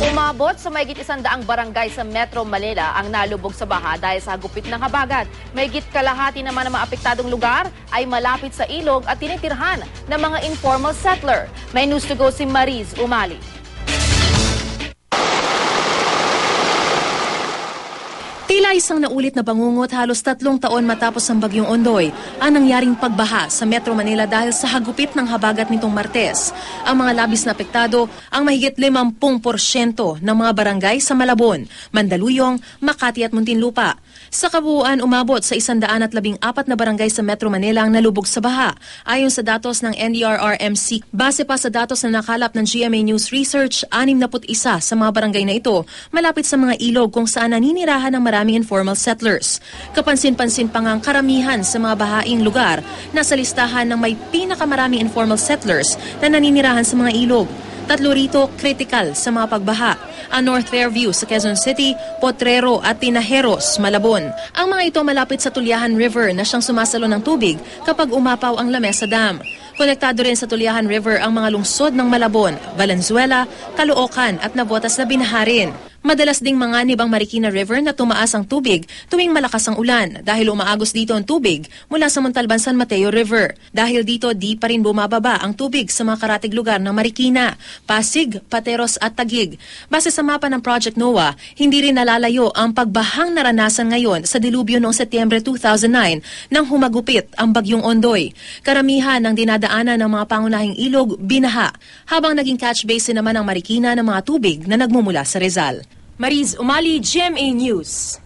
Umabot sa mahigit 100 barangay sa Metro Manila ang nalubog sa baha dahil sa gupit ng habagat. Mahigit kalahati naman ng mga apektadong lugar ay malapit sa ilog at tinitirhan ng mga informal settler. May news to go si Mariz Umali. Tila isang naulit na bangungot halos 3 taon matapos ang bagyong Ondoy ang nangyaring pagbaha sa Metro Manila dahil sa hagupit ng habagat nitong Martes. Ang mga labis na apektado ang mahigit 50% ng mga barangay sa Malabon, Mandaluyong, Makati at Muntinlupa. Sa kabuuan, umabot sa 114 na barangay sa Metro Manila ang nalubog sa baha. Ayon sa datos ng NDRRMC, base pa sa datos na nakalap ng GMA News Research, 61 sa mga barangay na ito malapit sa mga ilog kung saan naninirahan ng maraming informal settlers. Kapansin-pansin pa nga ang karamihan sa mga bahaing lugar na sa listahan ng may pinakamaraming informal settlers na naninirahan sa mga ilog. 3 rito critical sa mga pagbaha. Ang North Fairview sa Quezon City, Potrero at Tinajeros, Malabon. Ang mga ito malapit sa Tulyahan River na siyang sumasalo ng tubig kapag umapaw ang Lamesa Dam. Konektado rin sa Tulyahan River ang mga lungsod ng Malabon, Valenzuela, Caloocan at Navotas na binaharin. Madalas ding manganib ang Marikina River na tumaas ang tubig tuwing malakas ang ulan dahil umaagos dito ang tubig mula sa Montalban San Mateo River. Dahil dito di pa rin bumababa ang tubig sa mga karatig lugar ng Marikina, Pasig, Pateros at Taguig. Base sa mapa ng Project NOAA, hindi rin nalalayo ang pagbahang naranasan ngayon sa dilubyo noong Setyembre 2009 nang humagupit ang bagyong Ondoy. Karamihan ng dinadaanan ng mga pangunahing ilog binaha, habang naging catch basin naman ang Marikina ng mga tubig na nagmumula sa Rizal. Mariz Umali, GMA News.